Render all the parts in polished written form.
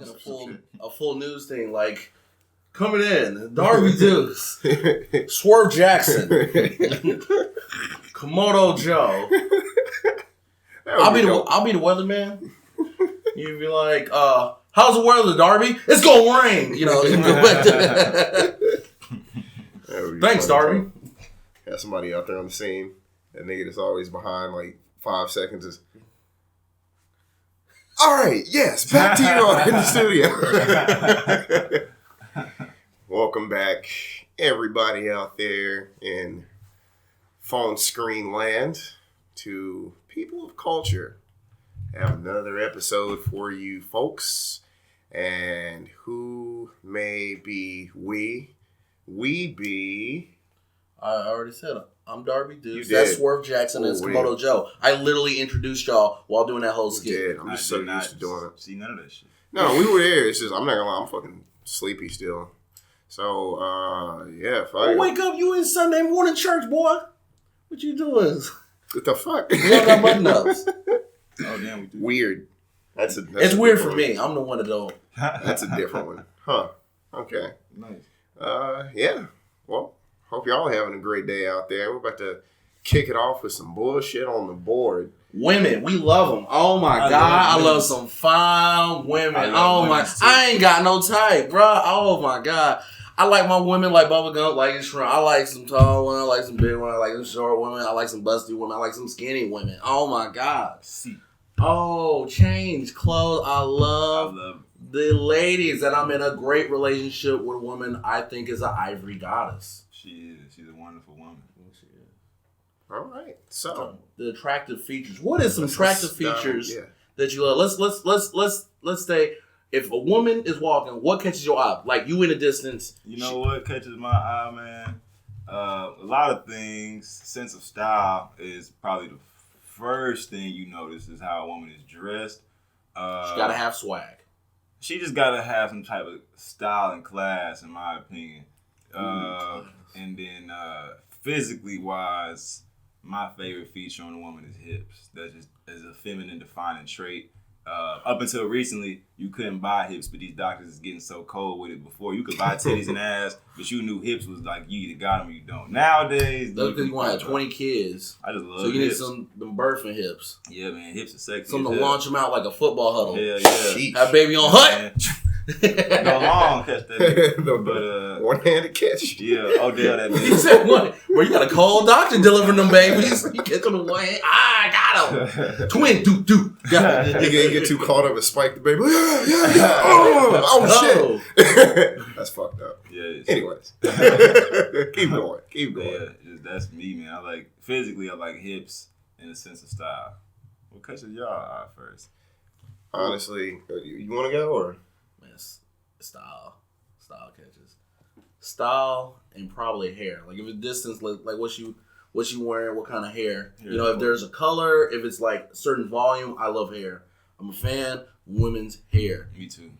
fucking a full news thing like coming in Darby Deuce, Swerve Jackson, Komodo Joe. I'll be the weatherman. You'd be like, how's the weather, Darby? It's gonna rain. You know. Thanks, Darby. Got somebody out there on the scene. That nigga that's always behind like 5 seconds is. All right, yes, back to you in the studio. Welcome back, everybody out there in phone screen land, to People of Culture. Have another episode for you folks. And who may be we? We be... I already said it. I'm Darby Deuce. That's Swerve Jackson. That's Komodo Joe. I literally introduced y'all while doing that whole skit. I'm just so used to doing it. See none of that shit. No, we were there. It's just, I'm not gonna lie, I'm fucking sleepy still. So, yeah. Wake up, you in Sunday morning church, boy. What you doing? What the fuck? We all got button ups. Oh, damn, we do. Weird. That's it's weird for me. I'm the one that don't. That's a different one. Huh. Okay. Nice. Yeah. Well, hope y'all having a great day out there. We're about to kick it off with some bullshit on the board. Women, we love them. Oh my God, I love some fine women. Oh my, I ain't got no type, bro. Oh my God. I like my women like bubblegum, like shrimp. I like some tall women, I like some big women, I like some short women, I like some busty women, I like some skinny women. Oh my God. Oh, change clothes. I love the ladies, and I'm in a great relationship with a woman I think is an ivory goddess. She is. She's a wonderful woman. She is. All right. So the attractive features. What is some attractive features that you love? Let's say if a woman is walking, what catches your eye? Like you in the distance. You know what catches my eye, man? A lot of things. Sense of style is probably the first thing you notice is how a woman is dressed. She gotta have swag. She just gotta have some type of style and class, in my opinion. And then physically wise, my favorite feature on a woman is hips. That's just as a feminine defining trait. Up until recently, you couldn't buy hips, but these doctors is getting so cold with it. Before, you could buy titties and ass, but you knew hips was like you either got them or you don't. Nowadays, that's because you want to have 20 kids. I just love so you hips. need them birthing hips. Yeah, man, hips are sexy. Something to launch them out like a football huddle. Hell yeah. Have baby on hut. Go long, catch that. But one-handed catch. Yeah, Odell that He said one. Where you got a cold doctor delivering them babies. You catch them in one hand. I got them. Twin, do. You get too caught up and spike the baby. Yeah. Oh shit. That's fucked up. Yeah. Anyways, keep going. Yeah, that's me, man. I like hips and a sense of style. What catches y'all eye first? Honestly, you want to go or? Style catches. Style and probably hair. Like if it's distance, like what you wearing, what kind of hair. You know, if there's a color, if it's like a certain volume, I love hair. I'm a fan of women's hair. Me too.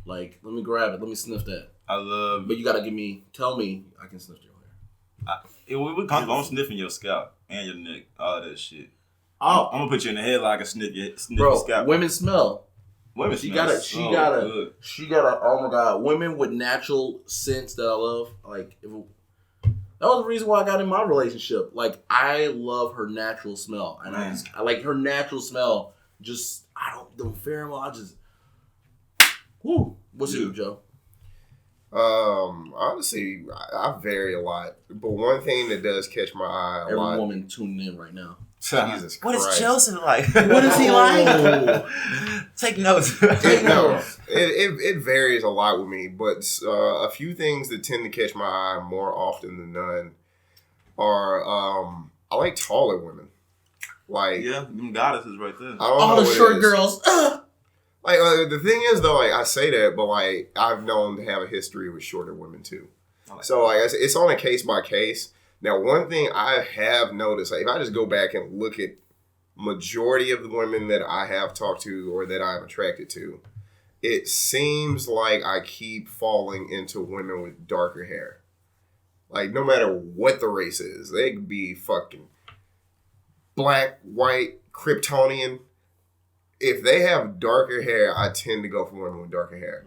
Like, let me grab it. Let me sniff that. But you gotta tell me I can sniff your hair. I'm sniffing your scalp and your neck, all of that shit. Oh, I'm gonna put you in the headlock and sniff your scalp. Women smell. She got a oh my God, women with natural scents that I love. Like that was the reason why I got in my relationship. Like I love her natural smell. And I like her natural smell. Just the pheromone, I just whoo. What's you, Joe? Honestly, I vary a lot. But one thing that does catch my eye a lot. Every woman tuning in right now. Jesus Christ. What is Joseph like? What is he like? Take notes. It varies a lot with me, but a few things that tend to catch my eye more often than none are I like taller women. Like them goddesses right there. All the short girls. Like the thing is though, like I say that, but like I've known to have a history with shorter women too. So like it's on a case by case. Now, one thing I have noticed, like if I just go back and look at majority of the women that I have talked to or that I'm attracted to, it seems like I keep falling into women with darker hair. Like no matter what the race is, they could be fucking black, white, Kryptonian. if they have darker hair, I tend to go for women with darker hair.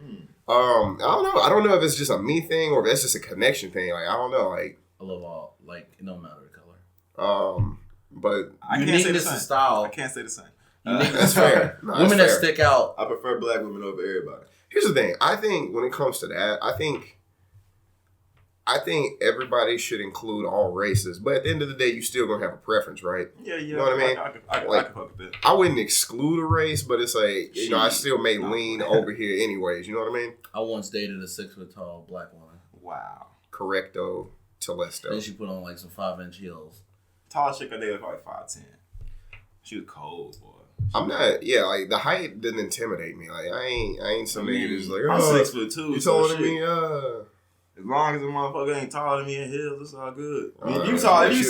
I don't know. I don't know if it's just a me thing or if that's just a connection thing. Like I don't know. Like I love all. Like it don't matter the color. But I can't say the uniqueness same. of style. I can't say the same. that's fair. No, that's Women that fair. stick out. I prefer black women over everybody. Here's the thing. I think when it comes to that, I think everybody should include all races. But at the end of the day, you still gonna have a preference, right? Yeah. You know what I mean? I Like, can fuck with that. I wouldn't exclude a race, but it's like I still may No. lean over here anyways. You know what I mean? I once dated a 6 foot tall black woman. Wow. Correcto, Telesto. Then she put on like some 5-inch heels. Tallest chick I dated was probably 5'10". She was cold, boy. I'm not. Yeah, like the height didn't intimidate me. Like I ain't some nigga that's like, I'm oh, 6'2". you so taller than shit. me? As long as the motherfucker ain't taller than me in heels, it's all good. I mean, Alright, you tall, if you you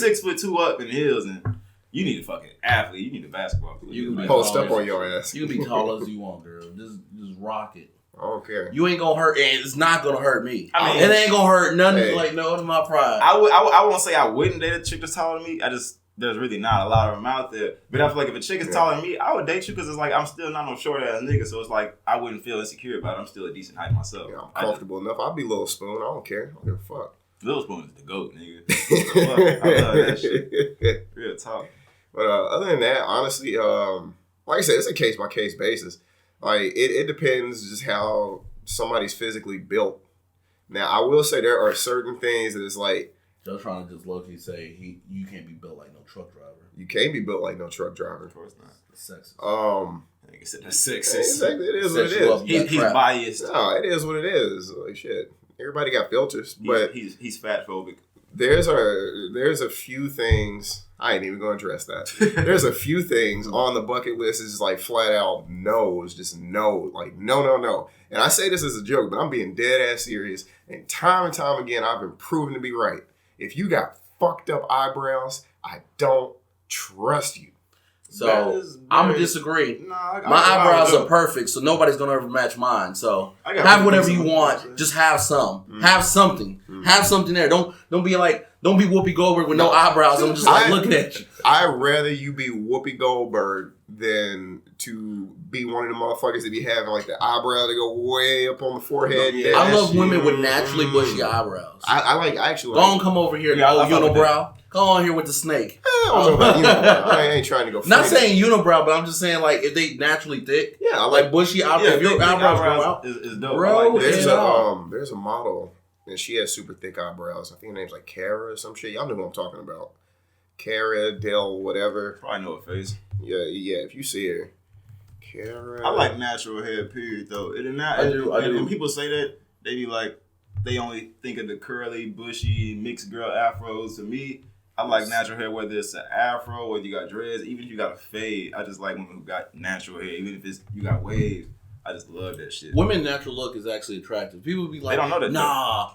6'2" up in heels, and you need a fucking athlete. You need a basketball player. You can be post tall up as- on your ass. You can be tall as you want, girl. Just rock it. I don't care. You ain't gonna hurt, and it's not gonna hurt me. I mean- it ain't gonna hurt none. Hey. Like no to my pride. I won't say I wouldn't date a chick that's taller than me. There's really not a lot of them out there. But I feel like if a chick is taller than me, I would date you because it's like I'm still not no short ass nigga. So it's like I wouldn't feel insecure about it. I'm still a decent height myself. Yeah, I'm comfortable enough. I'll be Little Spoon. I don't care. I don't give a fuck. Little Spoon is the GOAT, nigga. Fuck, I love that shit. Real talk. But other than that, honestly, like I said, it's a case by case basis. Like it depends just how somebody's physically built. Now, I will say there are certain things that is like Joe trying to just low key say you can't be built like no truck driver. you can't be built like no truck driver. Of course not. It's sexist. Nigga said that's sexist. Exactly, it is what it Sexual is. love. He's Crap. biased. No, it is what it is. Like shit, everybody got filters, but He's fat phobic. there's a few things. I ain't even going to address that. There's a few things on the bucket list is like flat out no. It's just no. Like no. And I say this as a joke, but I'm being dead ass serious. And time again, I've been proven to be right. If you got fucked up eyebrows, I don't trust you. So I'm gonna disagree. Nah, My eyebrows are perfect, so nobody's gonna ever match mine. So I got have whatever some- you want. Just have some. Have something. Have something there. Don't be like Whoopi Goldberg with no eyebrows. I'm just like looking at you. I'd rather you be Whoopi Goldberg than to be one of the motherfuckers that be having like the eyebrow to go way up on the forehead. Yeah. I love shit. women with naturally bushy eyebrows. I actually Go like on, come over here. Yeah, I Oh, fuck with unibrow. Come on here with the snake. I don't know about unibrow. I ain't trying to go. Not fake. saying unibrow, but I'm just saying like if they naturally thick, Yeah, I like like. bushy eyebrows. If your big eyebrows grow out, is dope. Bro, I like that. There's a model and she has super thick eyebrows. I think her name's like Cara or some shit. Y'all know who I'm talking about. Cara Del whatever. Probably know her face. Yeah. If you see her, Cara. I like natural hair, period, though. It is not. I do. When people say that, they be like, they only think of the curly, bushy, mixed girl afros. To me, I like natural hair, whether it's an afro, whether you got dreads, even if you got a fade. I just like women who got natural hair, even if you got waves. I just love that shit. women's natural look is actually attractive. People be like, They don't know that, nah,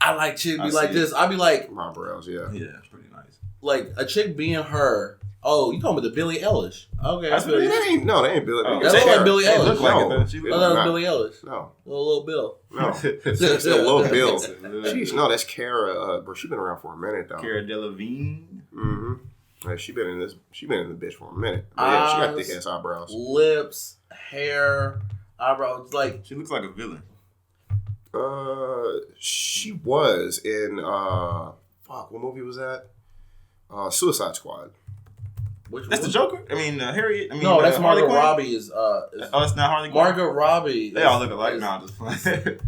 I like chicks I be like see this. I be like, my brows. Yeah. Yeah, it's pretty nice. like a chick being her. Oh, you talking about the Billie Eilish? Okay, That's I feel what you. That ain't Billy. Oh, That look like Billie They look Eilish. like No. it, though. She It I look thought it was not. Billie Eilish. No. Little Bill. No. It's a little Bill. like Jeez, no, that's Cara. Bro, she been around for a minute though. Cara Delevingne. Mm-hmm. Like, she been in the bitch for a minute. But yeah, she got Eyes. thick ass eyebrows. Lips, hair, eyebrows. Like She looks like a villain. She was in what movie was that? Suicide Squad. which That's the one? Joker? I mean, Harriet? I mean, No, that's Harley Margot Quinn? Robbie. Is Oh, it's not Harley Quinn? Margot Robbie? They all look alike. No, I'm just playing.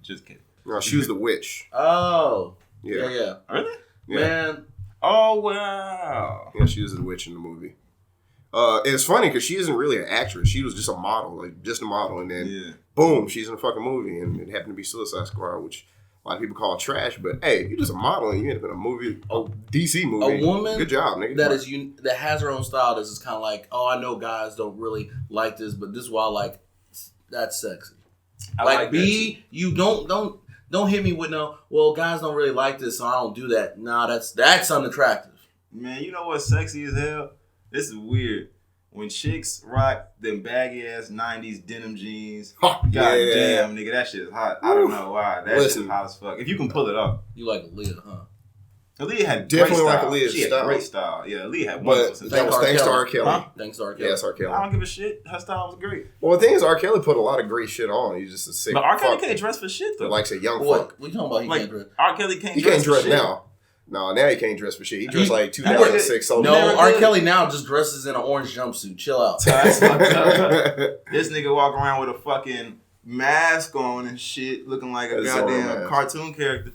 Just kidding. No, she was the witch. Oh, Yeah. yeah. Really? Yeah. Man, Oh, wow. Yeah, she was the witch in the movie. It's funny because she isn't really an actress. She was just a model, like just a model, and then Yeah. boom, she's in a fucking movie, and it happened to be Suicide Squad, which a lot of people call trash. But hey, you're just a model, and you end up in a movie, a DC movie. a woman Good job, nigga. that has her own style. This is kind of like, oh, I know guys don't really like this, but this is why I like. That's sexy. I Like, that B, you don't hit me with no. Well, guys don't really like this, so I don't do that. Nah, that's unattractive. too. Man, you know what's sexy as hell? This is weird. When chicks rock them baggy ass 90s denim jeans, Ha, god yeah. damn, nigga, that shit is hot. I don't know why. That shit Listen. is hot as fuck. If you can pull it off. You like Aaliyah, huh? Aaliyah had Definitely great like style. Aaliyah's She had style. great style. Yeah, Aaliyah had But wonderful that was style. thanks to R. Kelly. Huh? Thanks to R. Kelly. Yes, R. Kelly. I don't give a shit. Her style was great. Well, the thing is, R. Kelly put a lot of great shit on. He's just a sick But R. Kelly fuck can't dress for shit, that though. likes a young What? fuck. We talking about? He Like, can't dress. R. Kelly can't He dress can't for dress shit. now. No, now he can't dress for shit. He dressed like he 2006 soldier. No, never R. did. Kelly now just dresses in an orange jumpsuit. Chill out. That's fucked up. This nigga walk around with a fucking mask on and shit, looking like a That's all goddamn mask. cartoon character.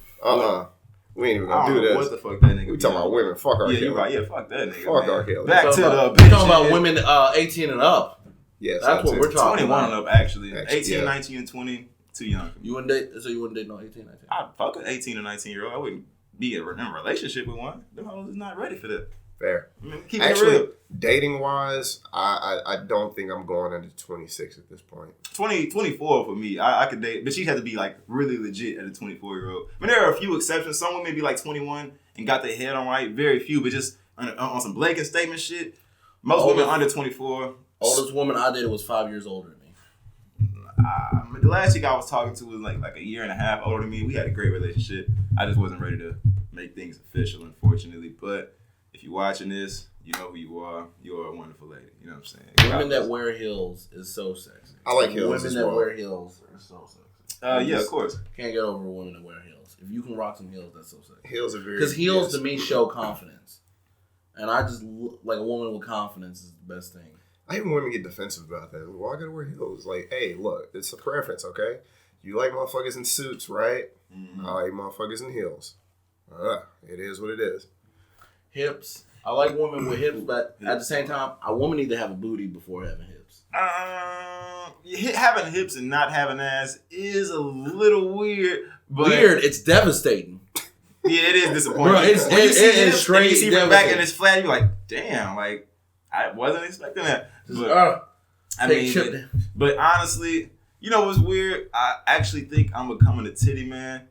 We ain't even I gonna don't do know this. what the fuck that nigga. We be talking on. about women. Fuck R. Yeah, Kelly. you're right. Yeah, fuck that nigga. Fuck man. R. Kelly. Back to the We bitch talking about shit. women 18 and up. Yes, That's what it. we're talking 21 about. and up, actually. Actually, 18, yeah. 19, and 20, too young for me. You wouldn't date? So you wouldn't date no 18, 19? I'd fuck an 18 or 19-year-old. I wouldn't be in a relationship with one. Them hoes is not ready for that. Fair. I mean, keep it Actually, real. dating wise, I don't think I'm going under 26 at this point. 24 for me. I could date, but she'd have to be like really legit at a 24-year-old. I mean, there are a few exceptions. Some women be like 21 and got their head on right. Very few, but just on some blanket statement shit. Most women under 24. Oldest woman I dated was 5 years older than me. The last chick I was talking to was like a year and a half older than me. We had a great relationship. I just wasn't ready to make things official, unfortunately. But if you're watching this, you know who you are. You're a wonderful lady. You know what I'm saying? Women that wear heels is so sexy. I like heels Women as that well. wear heels are so sexy. Yeah, of course. Can't get over women that wear heels. If you can rock some heels, that's so sexy. Heels are very Because heels yes. to me show confidence, and I just like a woman with confidence is the best thing. I hate when women get defensive about that. Why I gotta wear heels? Like, hey, look, it's a preference, okay? You like motherfuckers in suits, right? Mm-hmm. I like motherfuckers in heels. It is what it is. Hips. I like women with hips, but at the same time, a woman need to have a booty before having hips. Having hips and not having ass is a little weird. But Weird. It's devastating. Yeah, it is disappointing. Bro, it's- when you it see is hips straight and you see her back devastating. and it's flat, you're like, damn, like I wasn't expecting that. But, I take mean, chip- but honestly, you know what's weird? I actually think I'm becoming a titty man.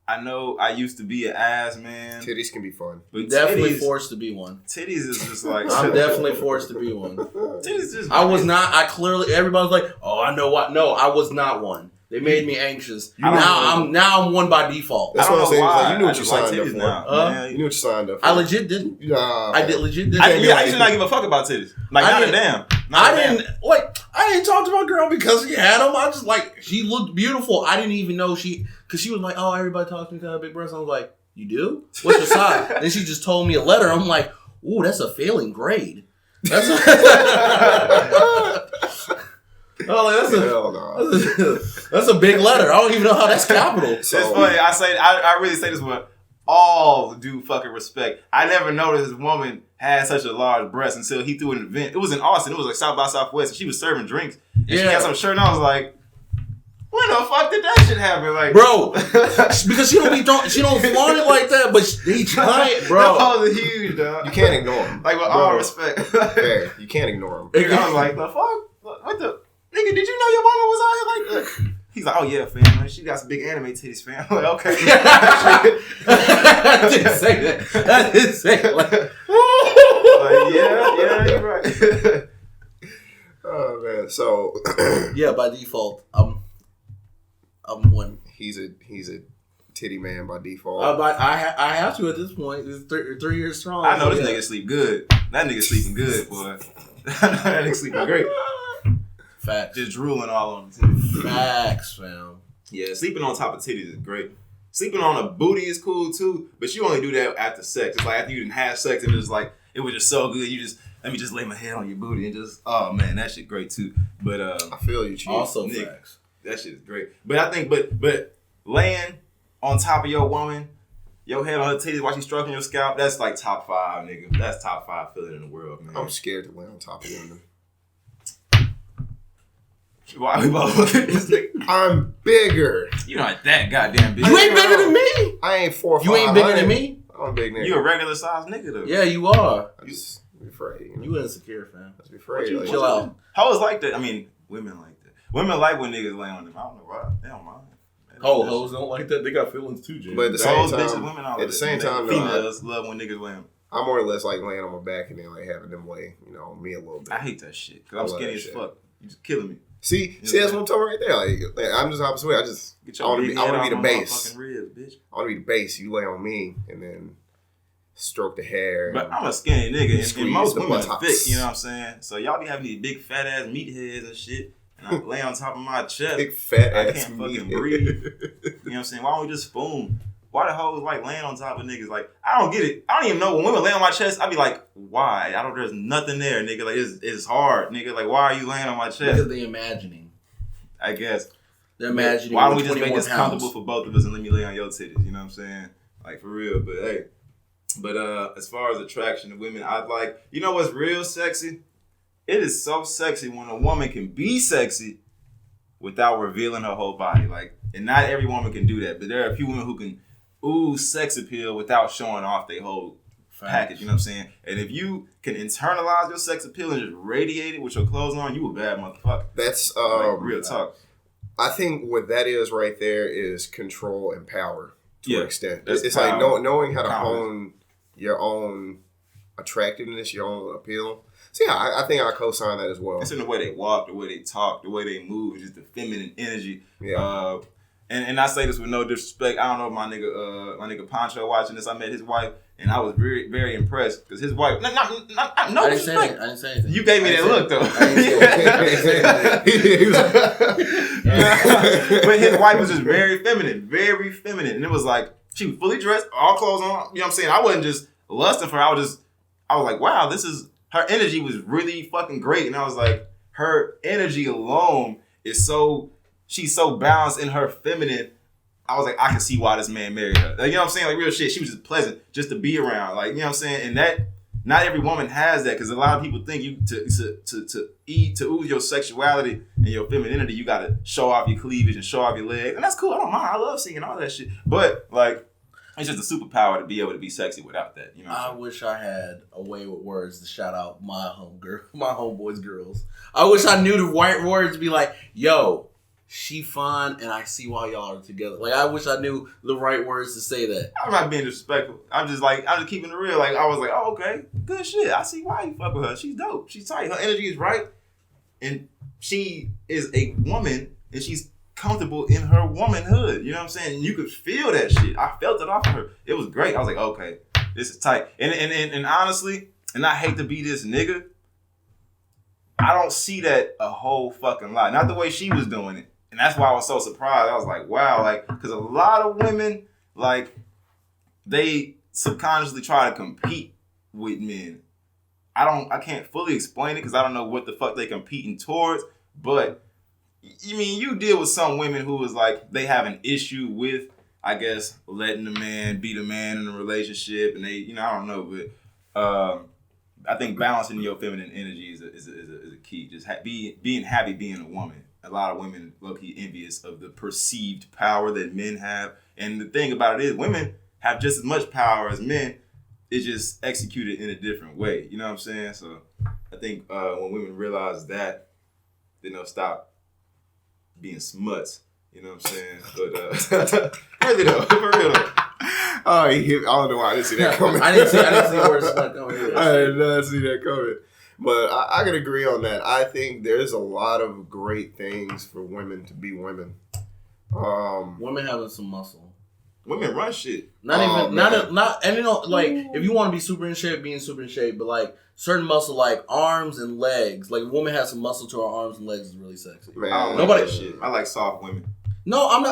I know I used to be an ass man, Titties can be fun. but Definitely titties, forced to be one. titties is just like I'm definitely forced to be one. Titties just. I was not. I clearly. Everybody's like, "Oh, I know what." No, I was not one. They made me anxious. I don't know. I'm one by default. That's I don't what I'm know saying. It's why. like, you knew I what you just like signed up titties for. now. Man. You knew what you signed up for. I legit didn't. Nah, I did legit didn't. I can't be used like- to not give a fuck about titties. Like I not a didn't- damn. I didn't talk to my girl because she had them. I just like she looked beautiful. I didn't even know because she was like, "Oh, everybody talks to me because I have big breasts." I was like, "You do? What's your size?" Then she just told me a letter. I'm like, "Ooh, that's a failing grade." That's Hell no. that's a big letter. I don't even know how that's capital. So, It's funny. I really say this with all due fucking respect. I never noticed this woman had such a large breast until he threw an event. It was in Austin. It was like South by Southwest. And she was serving drinks. And she had some shirt and I was like, when the fuck did that shit happen? Like, Bro, because she don't flaunt it like that, but he giant, bro. That was huge, dog. you can't ignore them. Like, with all respect. Fair. You can't ignore them. I was like, the fuck? What the? Nigga, did you know your mama was out here like that? He's like, oh yeah, fam. Man. She got some big anime titties, fam. I'm like, okay. I didn't say that. I didn't say it. Like, Like, yeah, you're right. Oh man. So yeah, by default, I'm one. he's a titty man by default. But I have to at this point. It's 3 years strong. I know this Yeah. nigga sleep good. That nigga sleeping good, boy. I know that nigga sleeping great. Facts. Just drooling all on the titties. Facts, fam. Yeah, sleeping on top of titties is great. Sleeping on a booty is cool too, but you only do that after sex. It's like after you didn't have sex and it's like it was just so good. You just let me just lay my head on your booty and just oh man, that shit great too. But I feel you, Chief. Also, Nick. facts. that shit is great. But I think but laying on top of your woman, your head on her titties while she's stroking your scalp, that's like top 5, nigga. That's top 5 feeling in the world, man. I'm scared to lay on top of women. Why we both look at this nigga? I'm bigger. You not that goddamn big. You ain't bigger than me. I ain't 4 or 5. You ain't bigger than me. I'm a big nigga. You a regular size nigga though. Yeah, you are. I just be afraid. You insecure, fam. Just be afraid. Like, Chill out. Hoes like that. I mean, women like that. Women like when niggas lay on them. I don't know why. They don't mind. Hoes don't like that. They got feelings too, Jay. But at the same Hoes, time, bitches, women, all at the same time, though, females love when niggas lay on them. I'm more or less like laying on my back and then like having them lay, me a little bit. I hate that shit because I I'm love skinny that as shit. fuck. You just killing me. See, that's what I'm talking right there. Like I'm just opposite way. I want to be the base. Ribs, bitch. I want to be the base. You lay on me and then stroke the hair. But I'm a skinny nigga, and most women are buttocks. thick. You know what I'm saying? So y'all be having these big fat ass meatheads and shit, and I lay on top of my chest. Big fat I ass can't fucking breathe. You know what I'm saying? Why don't we just spoon? Why the hoes like laying on top of niggas? Like, I don't get it. I don't even know when women lay on my chest. I be like, why? There's nothing there, nigga. Like, it's hard, nigga. Like, why are you laying on my chest? Because they're imagining. I guess. They're imagining. Why don't we just make this comfortable for both of us and let me lay on your titties? You know what I'm saying? Like, for real. But hey. But as far as attraction to women, I'd like, you know what's real sexy? It is so sexy when a woman can be sexy without revealing her whole body. Like, and not every woman can do that, but there are a few women who can ooze sex appeal without showing off their whole package. You know what I'm saying? And if you can internalize your sex appeal and just radiate it with your clothes on, you a bad motherfucker. That's like, real talk. I think what that is right there is control and power to an extent. It's power. Like knowing how to hone your own attractiveness, your own appeal. So yeah, I think I co-sign that as well. It's in the way they walk, the way they talk, the way they move, just the feminine energy. Yeah. And I say this with no disrespect. I don't know if my nigga Poncho watching this. I met his wife, and I was very, very impressed because his wife. No disrespect. I didn't say anything. You gave me that look though. But his wife was just very feminine, and it was like she was fully dressed, all clothes on. You know what I'm saying? I wasn't just lusting for her. I was like, wow, her energy was really fucking great, and I was like, her energy alone is so. She's so balanced in her feminine. I was like, I can see why this man married her. Like, you know what I'm saying? Like, real shit. She was just pleasant just to be around. Like, you know what I'm saying? And that, not every woman has that, because a lot of people think you to ooze your sexuality and your femininity, you got to show off your cleavage and show off your legs. And that's cool. I don't mind. I love seeing all that shit. But, like, it's just a superpower to be able to be sexy without that. You know what I'm saying? wish I had a way with words to shout out my homeboys' girls. I wish I knew the right words to be like, yo, she fine, and I see why y'all are together. Like, I wish I knew the right words to say that. I'm not being disrespectful. I'm just keeping it real. Like, I was like, oh, okay, good shit. I see why you fuck with her. She's dope. She's tight. Her energy is right. And she is a woman, and she's comfortable in her womanhood. You know what I'm saying? And you could feel that shit. I felt it off of her. It was great. I was like, okay, this is tight. And honestly, and I hate to be this nigga, I don't see that a whole fucking lot. Not the way she was doing it. And that's why I was so surprised. I was like, wow, like, because a lot of women, like, they subconsciously try to compete with men. I can't fully explain it because I don't know what the fuck they competing towards. But, you deal with some women who is like, they have an issue with, I guess, letting the man be the man in a relationship. And they, I don't know, but I think balancing your feminine energy is a key. Just being happy being a woman. A lot of women low-key envious of the perceived power that men have. And the thing about it is women have just as much power as men. It's just executed in a different way. You know what I'm saying? So I think when women realize that, then they'll stop being smuts. You know what I'm saying? But really though, for real though. Oh, I don't know why I didn't see that coming. I didn't see where it's not coming. I did not see that coming. But I can agree on that. I think there's a lot of great things for women to be women. Women having some muscle. Women run shit. Not and if you want to be super in shape, being super in shape, but like certain muscle like arms and legs. Like a woman has some muscle to her arms and legs is really sexy. Man, I don't like that shit. I like soft women. No, I'm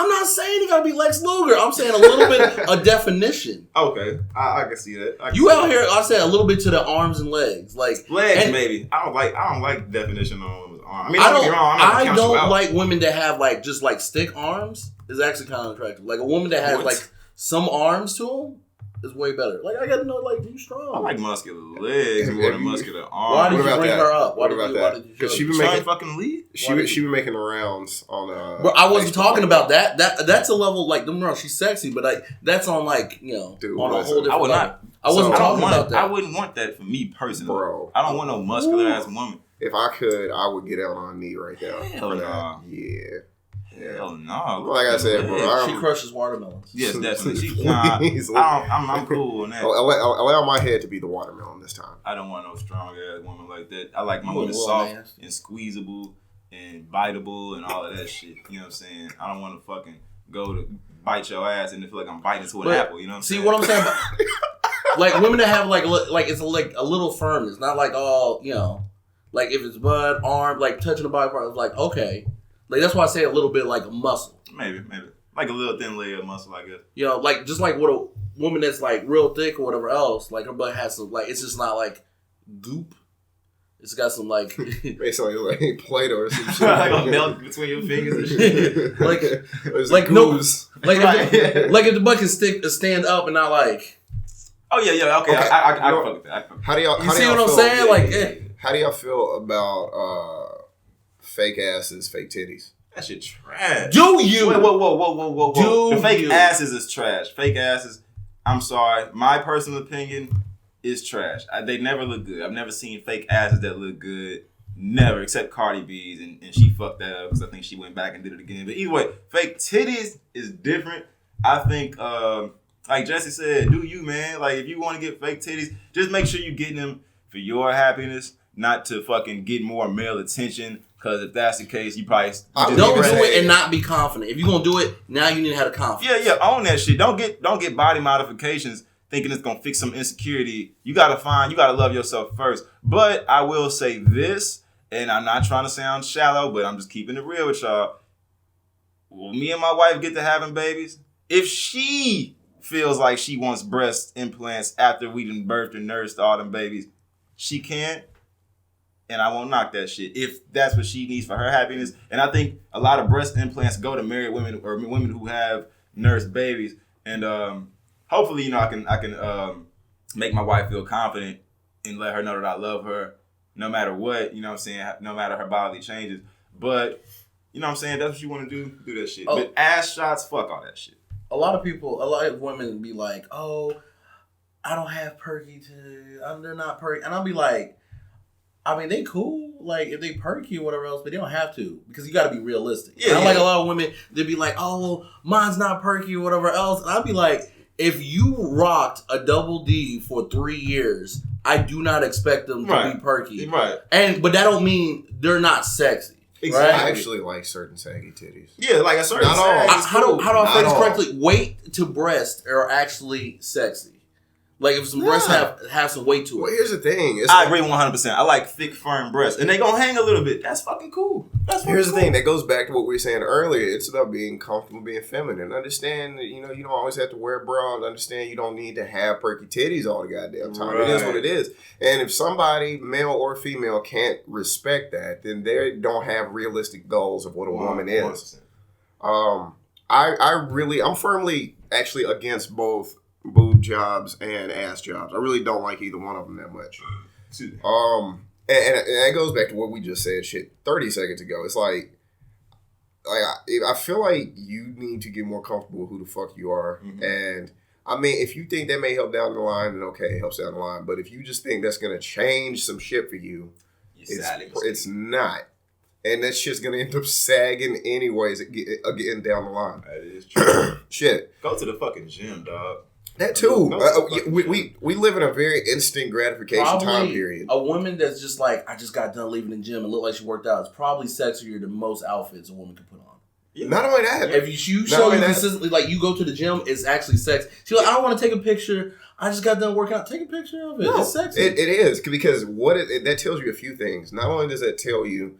not saying you gotta be Lex Luger. I'm saying a little bit a definition. Okay, I can see that. Here. I said a little bit to the arms and legs, like legs. Maybe I don't like definition on women's arms. I mean, don't get me wrong. I don't like women that have like just like stick arms. Is actually kind of attractive. Like a woman that has like some arms to them is way better. Like I gotta know, like you strong. I like muscular legs more than muscular arms. Why did you bring her up? What about that? Because she been making fucking lead. She been making the rounds on. But I wasn't talking about that. That's a level like don't know she's sexy, but like that's on like Dude, on a whole different. I would not. I wasn't talking about that. I wouldn't want that for me personally, bro. I don't want no muscular ass woman. If I could, I would get out on a knee right there. Hell no. Yeah. Hell no. Like I said, bro. She crushes watermelons. Yes, definitely. I'm cool on that. Allow my head to be the watermelon this time. I don't want no strong ass woman like that. I like my women soft and squeezable. and biteable and all of that shit. You know what I'm saying? I don't want to fucking go to bite your ass and feel like I'm biting to an apple. You know what I'm saying? See what I'm saying? Like women that have like it's like a little firmness, not like all like if it's butt, arm, like touching the body part, it's like okay, like that's why I say a little bit like a muscle. Maybe like a little thin layer of muscle, I guess. Like just like what a woman that's like real thick or whatever else, like her butt has some like it's just not like goop. It's got some like it's like Play-Doh or some shit. Like a melt between your fingers and shit. like no, like if the butt can stand up and not like. Oh yeah, okay. I fuck with that. How do y'all? You see what I'm saying? Like, how do y'all feel about fake asses, fake titties? That shit trash. Do you? Wait, whoa. The fake asses is trash. Fake asses. I'm sorry. My personal opinion is trash. They never look good. I've never seen fake asses that look good. Never, except Cardi B's, and she fucked that up because I think she went back and did it again. But either way, fake titties is different. I think, like Jesse said, do you, man? Like, if you want to get fake titties, just make sure you're getting them for your happiness, not to fucking get more male attention. Because if that's the case, you probably don't do it and not be confident. If you're gonna do it, now you need to have the confidence. Yeah, own that shit. Don't get body modifications thinking it's gonna fix some insecurity. You gotta love yourself first. But I will say this, and I'm not trying to sound shallow, but I'm just keeping it real with y'all. When me and my wife get to having babies, if she feels like she wants breast implants after we done birthed and nursed all them babies, she can. And I won't knock that shit if that's what she needs for her happiness. And I think a lot of breast implants go to married women or women who have nursed babies. And hopefully, I can make my wife feel confident and let her know that I love her no matter what, you know what I'm saying, no matter her bodily changes. But, you know what I'm saying, that's what you want to do that shit. Oh. But ass shots, fuck all that shit. A lot of women be like, oh, I don't have perky they're not perky. And I'll be like, I mean, they cool, like, if they perky or whatever else, but they don't have to, because you got to be realistic. Yeah, like a lot of women, they'd be like, oh, mine's not perky or whatever else. And I'd be like, if you rocked a double D for 3 years, I do not expect them to be perky. Right. But that don't mean they're not sexy. Exactly. Right? I actually like certain saggy titties. Yeah, like a certain How do I phrase correctly? Weight to breast are actually sexy. Like if some breasts have some weight to it. Well, here's the thing. I agree 100%. I like thick, firm breasts, and they gonna hang a little bit. That's fucking cool. Here's the thing. That goes back to what we were saying earlier. It's about being comfortable, being feminine. Understand that you don't always have to wear bras. Understand you don't need to have perky titties all the goddamn time. Right. It is what it is. And if somebody, male or female, can't respect that, then they don't have realistic goals of what a woman is. 100%. I'm firmly actually against both boob jobs and ass jobs. I really don't like either one of them that much. And that goes back to what we just said 30 seconds ago. It's like I feel like you need to get more comfortable with who the fuck you are. Mm-hmm. And I mean, if you think that may help down the line, then okay, it helps down the line. But if you just think that's gonna change some shit for you, it's not. And that shit's gonna end up sagging anyways again down the line. That is true. Shit. Go to the fucking gym, dog. That too. We live in a very instant gratification time period. A woman that's just like, I just got done leaving the gym and looked like she worked out is probably sexier than most outfits a woman can put on. Yeah. Not only that. If you show you consistently, like you go to the gym, it's actually sexy. She's like, I don't want to take a picture. I just got done working out. Take a picture of it. No, it's sexy. It is. Because that tells you a few things. Not only does that tell you,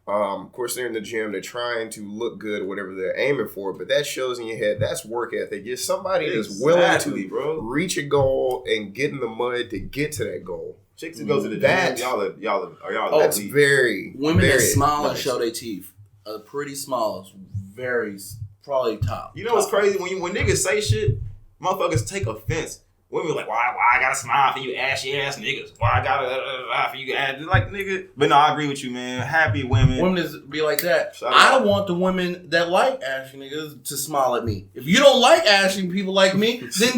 of course, they're in the gym. They're trying to look good, whatever they're aiming for. But that shows in your head that's work ethic. You're somebody that's willing to reach a goal and get in the mud to get to that goal. Chicks who go to the gym, y'all that's very women very that smile nice. And show their teeth. A pretty smile is very probably top. You know what's crazy? When niggas say shit, motherfuckers take offense. Women like, why I gotta smile for you ashy ass niggas? Why I gotta for you ass like nigga? But no, I agree with you, man. Happy women. Women be like that. I want the women that like ashy niggas to smile at me. If you don't like ashy people like me, then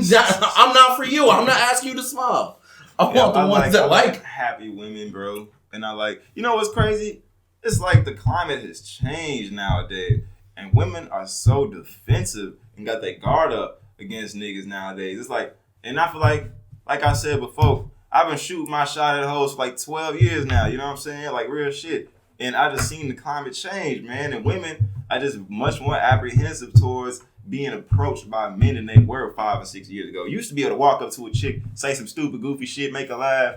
I'm not for you. I'm not asking you to smile. I want the ones that like happy women, bro. And I like, you know what's crazy? It's like the climate has changed nowadays, and women are so defensive and got their guard up against niggas nowadays. It's like. And I feel like I said before, I've been shooting my shot at hoes for like 12 years now. You know what I'm saying? Like real shit. And I just seen the climate change, man. And women are just much more apprehensive towards being approached by men than they were 5 or 6 years ago. You used to be able to walk up to a chick, say some stupid, goofy shit, make her laugh,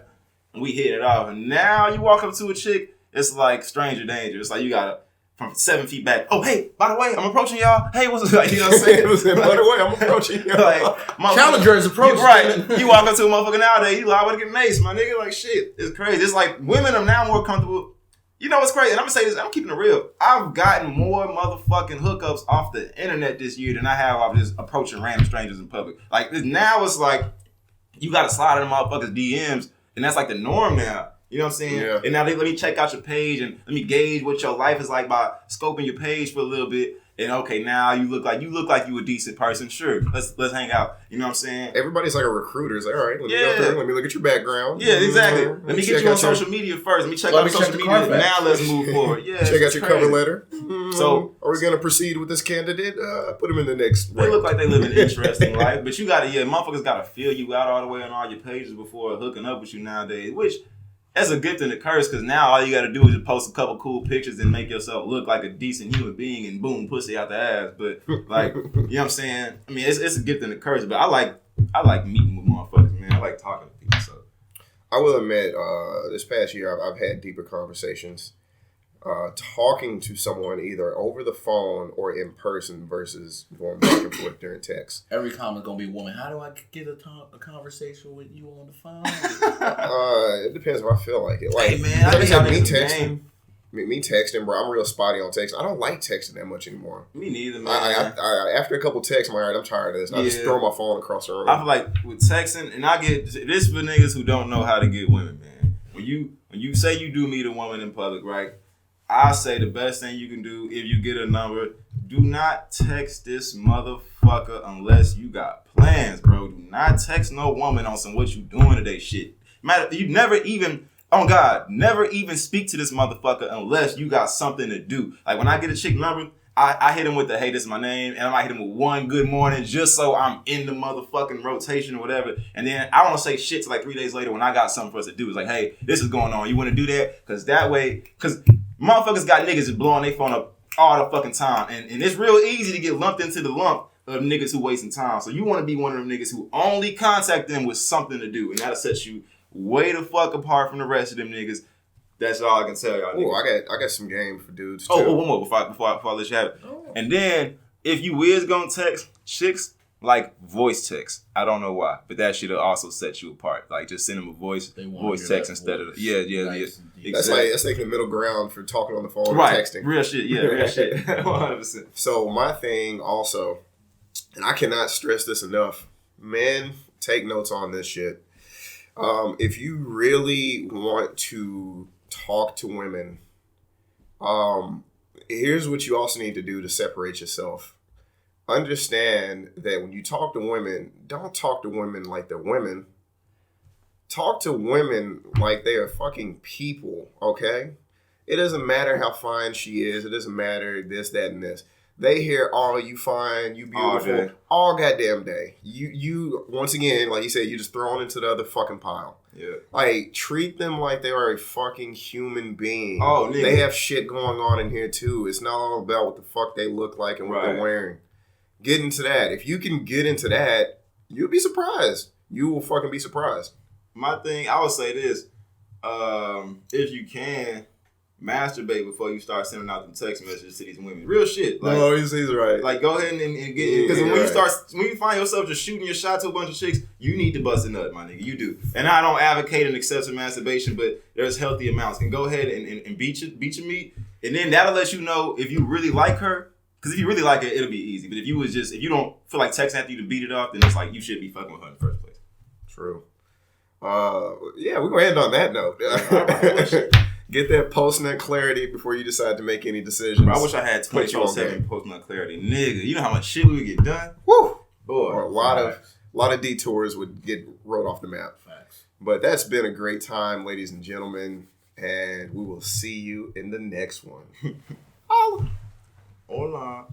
and we hit it off. And now you walk up to a chick, it's like stranger danger. It's like you gotta, from 7 feet back, oh, hey, by the way, I'm approaching y'all. Hey, what's like, you know what I'm saying? By the way, I'm approaching y'all. Like, Challenger is approaching. Right. You walk up to a motherfucker nowadays, you liable to get maced, my nigga. Like, shit, it's crazy. It's like women are now more comfortable. You know what's crazy? And I'm gonna say this, I'm keeping it real. I've gotten more motherfucking hookups off the internet this year than I have off just approaching random strangers in public. Like, now it's like, you gotta slide in motherfuckers' DMs, and that's like the norm now. You know what I'm saying? Yeah. And now let me check out your page and let me gauge what your life is like by scoping your page for a little bit. And okay, now you look like you a decent person. Sure, let's hang out. You know what I'm saying? Everybody's like a recruiter. It's like, all right, let me go through. Let me look at your background. Yeah, exactly. Let me get you on social media first. Let me check out social media. Now let's move forward. Yeah, check out your cover letter. So, are we gonna proceed with this candidate? Put him in the next. They look like they live an interesting life, but you gotta, motherfuckers gotta feel you out all the way on all your pages before hooking up with you nowadays. Which, that's a gift and a curse, because now all you got to do is just post a couple cool pictures and make yourself look like a decent human being, and boom, pussy out the ass. But like, you know what I'm saying? I mean, it's a gift and a curse. But I like meeting with motherfuckers, man. I like talking to people. So I will admit, this past year I've had deeper conversations, talking to someone either over the phone or in person versus going back and forth during text. Every comment gonna be woman. How do I get a conversation with you on the phone? It depends if I feel like it. Like, hey man, I just me texting. Me texting, bro. I'm real spotty on text. I don't like texting that much anymore. Me neither, man. I after a couple texts, I'm like, all right, I'm tired of this. And I just throw my phone across the room. I feel like with texting, and I get this for niggas who don't know how to get women, man. When you say you do meet a woman in public, right? I say the best thing you can do if you get a number, do not text this motherfucker unless you got plans, bro. Do not text no woman on some what you doing today shit. Matter, you never even, oh God, never even speak to this motherfucker unless you got something to do. Like when I get a chick number, I hit him with the, hey, this is my name, and I might hit him with one good morning just so I'm in the motherfucking rotation or whatever. And then I don't say shit till like 3 days later when I got something for us to do. It's like, hey, this is going on. You want to do that? Because that way, because motherfuckers got niggas that blowing their phone up all the fucking time. And it's real easy to get lumped into the lump of niggas who wasting time. So you want to be one of them niggas who only contact them with something to do. And that'll set you way the fuck apart from the rest of them niggas. That's all I can tell y'all. Oh, I got some game for dudes too. Oh, one more before I let you have it. Oh. And then if you is gonna text chicks, like voice text. I don't know why, but that should also set you apart. Like just send them a voice text instead of Exactly. That's like the middle ground for talking on the phone right. or texting. Real shit, yeah, real shit. 100%. So my thing also, and I cannot stress this enough, men, take notes on this shit. If you really want to talk to women, here's what you also need to do to separate yourself. Understand that when you talk to women, don't talk to women like they're women. Talk to women like they are fucking people, okay? It doesn't matter how fine she is. It doesn't matter this, that, and this. They hear, oh, you fine, you beautiful, all goddamn day. You once again, like you said, you just thrown into the other fucking pile. Yeah. Like, treat them like they are a fucking human being. Oh, nigga. They have shit going on in here, too. It's not all about what the fuck they look like and what they're wearing. Get into that. If you can get into that, you'll be surprised. You will fucking be surprised. My thing, I would say this. If you can, masturbate before you start sending out them text messages to these women. Real shit. Like, no, he's right. Like, go ahead and get, because when you find yourself just shooting your shot to a bunch of chicks, you need to bust a nut, my nigga. You do. And I don't advocate an excessive masturbation, but there's healthy amounts. And go ahead and beat your meat. And then that'll let you know if you really like her. Because if you really like it, it'll be easy. But if you don't feel like texting after you to beat it off, then it's like you should be fucking with her in the first place. True. Yeah, we're going to end on that note. Get that post-nut clarity before you decide to make any decisions. Bro, I wish I had 24/7 post-nut clarity. Nigga, you know how much shit we would get done? Woo! Boy. A lot of detours would get wrote off the map. Facts. But that's been a great time, ladies and gentlemen. And we will see you in the next one. Hola.